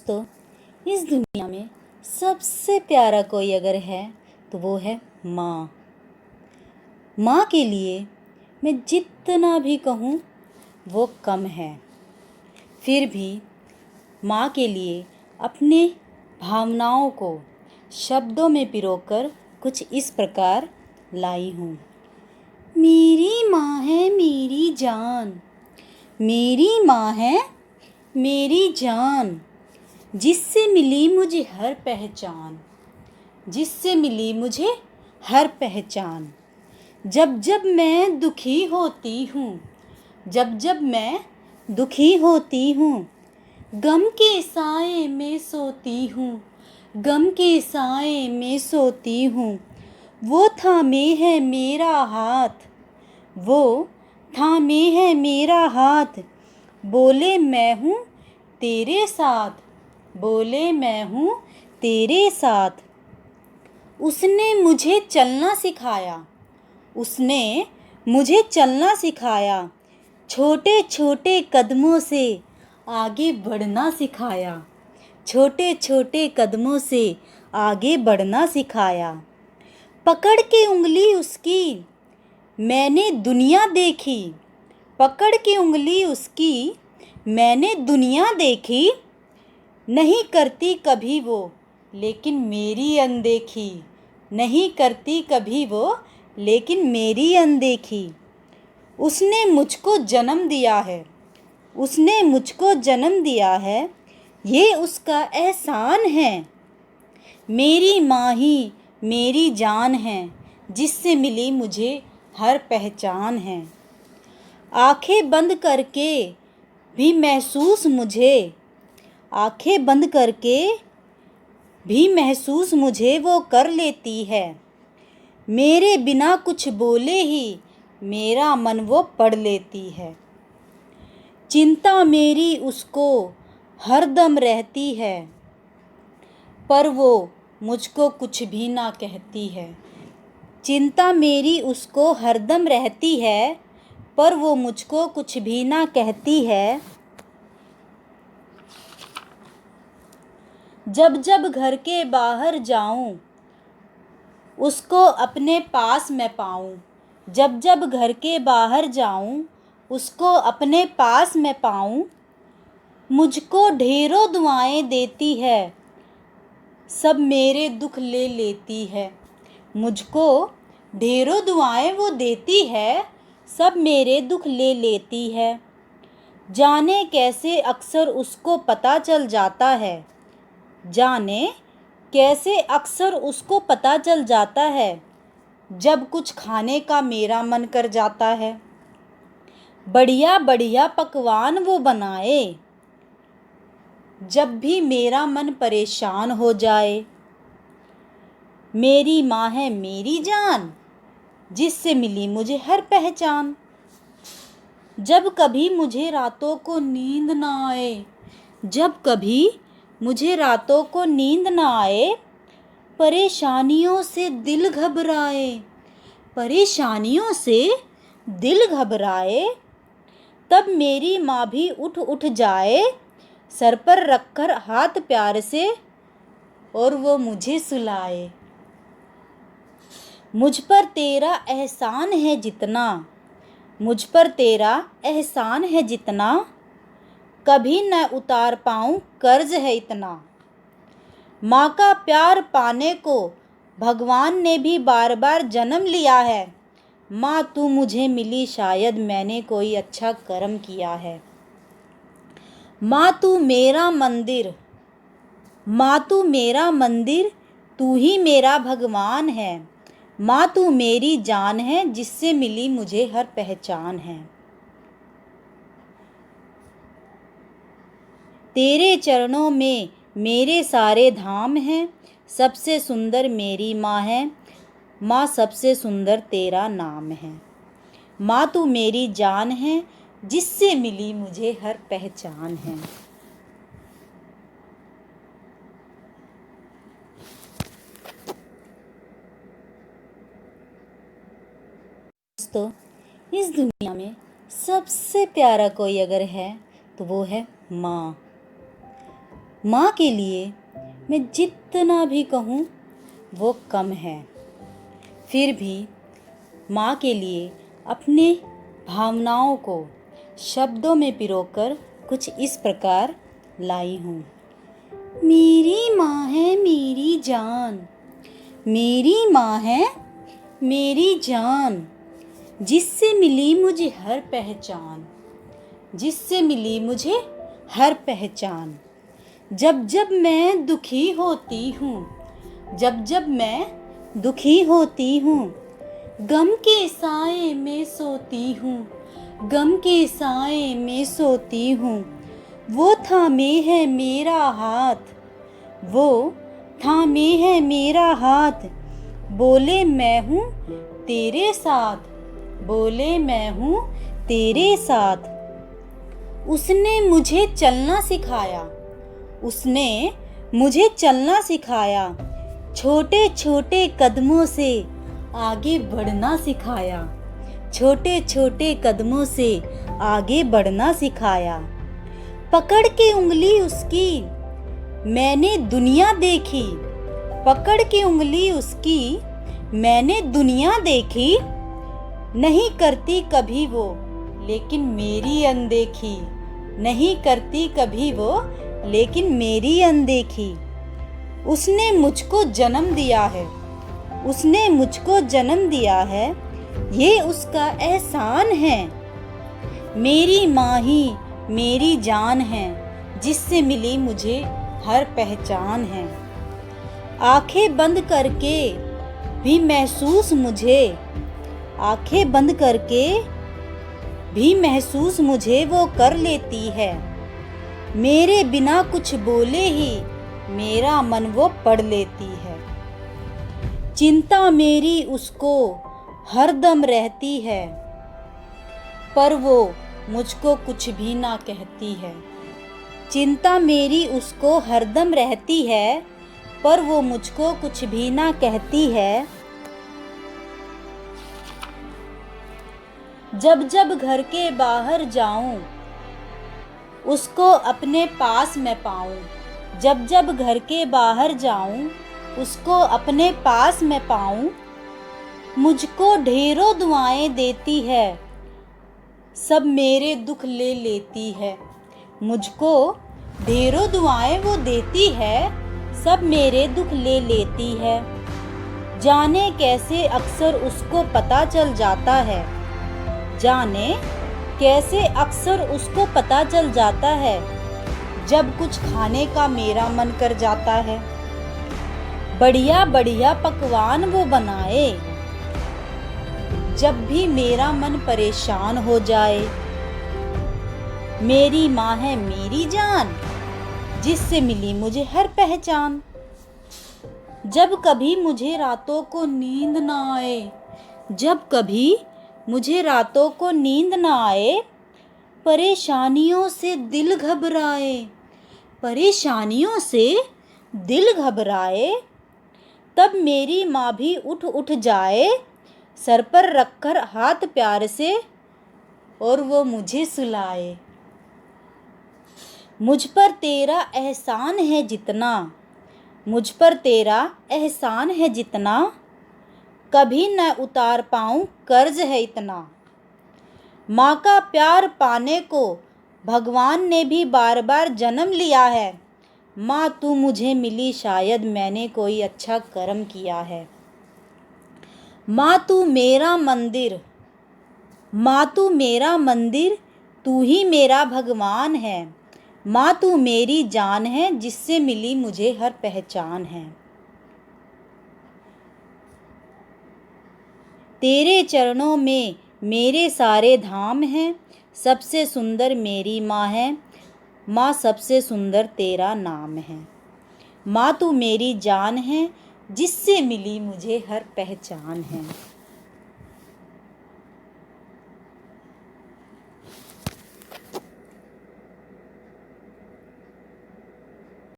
दोस्तों, इस दुनिया में सबसे प्यारा कोई अगर है तो वो है माँ। माँ के लिए मैं जितना भी कहूँ वो कम है। फिर भी माँ के लिए अपने भावनाओं को शब्दों में पिरोकर कुछ इस प्रकार लाई हूँ। मेरी माँ है मेरी जान, मेरी माँ है मेरी जान, जिससे मिली मुझे हर पहचान, जिससे मिली मुझे हर पहचान। जब जब मैं दुखी होती हूँ, जब जब मैं दुखी होती हूँ, गम के साए में सोती हूँ, गम के साए में सोती हूँ। वो थामे है मेरा हाथ, वो थामे है मेरा हाथ, बोले मैं हूँ तेरे साथ, बोले मैं हूँ तेरे साथ। उसने मुझे चलना सिखाया, उसने मुझे चलना सिखाया, छोटे छोटे कदमों से आगे बढ़ना सिखाया, छोटे छोटे कदमों से आगे बढ़ना सिखाया। पकड़ के उंगली उसकी मैंने दुनिया देखी, पकड़ के उंगली उसकी मैंने दुनिया देखी। नहीं करती कभी वो लेकिन मेरी अनदेखी, नहीं करती कभी वो लेकिन मेरी अनदेखी। उसने मुझको जन्म दिया है, उसने मुझको जन्म दिया है, ये उसका एहसान है। मेरी माँ ही मेरी जान है, जिससे मिली मुझे हर पहचान है। आंखें बंद करके भी महसूस मुझे, आंखें बंद करके भी महसूस मुझे वो कर लेती है। मेरे बिना कुछ बोले ही मेरा मन वो पढ़ लेती है। चिंता मेरी उसको हरदम रहती है, पर वो मुझको कुछ भी ना कहती है। चिंता मेरी उसको हरदम रहती है, पर वो मुझको कुछ भी ना कहती है। जब जब घर के बाहर जाऊं, उसको अपने पास मैं पाऊं, जब जब घर के बाहर जाऊं, उसको अपने पास मैं पाऊं। मुझको ढेरों दुआएं देती है, सब मेरे दुख ले लेती है। मुझको ढेरों दुआएं वो देती है, सब मेरे दुख ले लेती है। जाने कैसे अक्सर उसको पता चल जाता है, जाने कैसे अक्सर उसको पता चल जाता है, जब कुछ खाने का मेरा मन कर जाता है। बढ़िया बढ़िया पकवान वो बनाए, जब भी मेरा मन परेशान हो जाए। मेरी माँ है मेरी जान, जिससे मिली मुझे हर पहचान। जब कभी मुझे रातों को नींद ना आए, जब कभी मुझे रातों को नींद ना आए, परेशानियों से दिल घबराए, परेशानियों से दिल घबराए, तब मेरी माँ भी उठ उठ जाए, सर पर रखकर हाथ प्यार से और वो मुझे सुलाए। मुझ पर तेरा एहसान है जितना, मुझ पर तेरा एहसान है जितना, कभी न उतार पाऊँ कर्ज है इतना। माँ का प्यार पाने को भगवान ने भी बार बार जन्म लिया है। माँ तू मुझे मिली शायद मैंने कोई अच्छा कर्म किया है। माँ तू मेरा मंदिर, माँ तू मेरा मंदिर, तू ही मेरा भगवान है। माँ तू मेरी जान है, जिससे मिली मुझे हर पहचान है। तेरे चरणों में मेरे सारे धाम हैं, सबसे सुंदर मेरी माँ है। माँ सबसे सुंदर तेरा नाम है। माँ तू मेरी जान है, जिससे मिली मुझे हर पहचान है। दोस्तों, इस दुनिया में सबसे प्यारा कोई अगर है तो वो है माँ। माँ के लिए मैं जितना भी कहूँ वो कम है। फिर भी माँ के लिए अपने भावनाओं को शब्दों में पिरोकर कुछ इस प्रकार लाई हूँ। मेरी माँ है मेरी जान, मेरी माँ है मेरी जान, जिससे मिली मुझे हर पहचान, जिससे मिली मुझे हर पहचान। जब जब मैं दुखी होती हूँ, जब जब मैं दुखी होती हूँ, गम के साए में सोती हूँ, गम के साए में सोती हूँ। वो थामे है मेरा हाथ, वो थामे है मेरा हाथ, बोले मैं हूँ तेरे साथ, बोले मैं हूँ तेरे साथ। उसने मुझे चलना सिखाया, उसने मुझे चलना सिखाया, छोटे छोटे कदमों से आगे बढ़ना सिखाया, छोटे छोटे कदमों से आगे बढ़ना सिखाया। पकड़ के उंगली उसकी मैंने दुनिया देखी, पकड़ के उंगली उसकी मैंने दुनिया देखी। नहीं करती कभी वो लेकिन मेरी अनदेखी, नहीं करती कभी वो लेकिन मेरी अनदेखी। उसने मुझको जन्म दिया है, उसने मुझको जन्म दिया है, ये उसका एहसान है। मेरी माँ ही मेरी जान है, जिससे मिली मुझे हर पहचान है। आंखें बंद करके भी महसूस मुझे, आंखें बंद करके भी महसूस मुझे वो कर लेती है। मेरे बिना कुछ बोले ही मेरा मन वो पढ़ लेती है। चिंता मेरी उसको हरदम रहती है, पर वो मुझको कुछ भी ना कहती है। चिंता मेरी उसको हरदम रहती है, पर वो मुझको कुछ भी ना कहती है। जब जब घर के बाहर जाऊं, उसको अपने पास मैं पाऊं, जब जब घर के बाहर जाऊं, उसको अपने पास मैं पाऊं। मुझको ढेरों दुआएं देती है, सब मेरे दुख ले लेती है। मुझको ढेरों दुआएं वो देती है, सब मेरे दुख ले लेती है। जाने कैसे अक्सर उसको पता चल जाता है, जाने कैसे अक्सर उसको पता चल जाता है, जब कुछ खाने का मेरा मन कर जाता है। बढ़िया बढ़िया पकवान वो बनाए, जब भी मेरा मन परेशान हो जाए। मेरी माँ है मेरी जान, जिससे मिली मुझे हर पहचान। जब कभी मुझे रातों को नींद ना आए, जब कभी मुझे रातों को नींद ना आए, परेशानियों से दिल घबराए, परेशानियों से दिल घबराए, तब मेरी माँ भी उठ उठ जाए, सर पर रखकर हाथ प्यार से, और वो मुझे सुलाए। मुझ पर तेरा एहसान है जितना, मुझ पर तेरा एहसान है जितना, कभी न उतार पाऊँ कर्ज है इतना। माँ का प्यार पाने को भगवान ने भी बार बार जन्म लिया है। माँ तू मुझे मिली शायद मैंने कोई अच्छा कर्म किया है। माँ तू मेरा मंदिर, माँ तू मेरा मंदिर, तू ही मेरा भगवान है। माँ तू मेरी जान है, जिससे मिली मुझे हर पहचान है। तेरे चरणों में मेरे सारे धाम हैं, सबसे सुंदर मेरी माँ है। माँ सबसे सुंदर तेरा नाम है। माँ तू मेरी जान है, जिससे मिली मुझे हर पहचान है।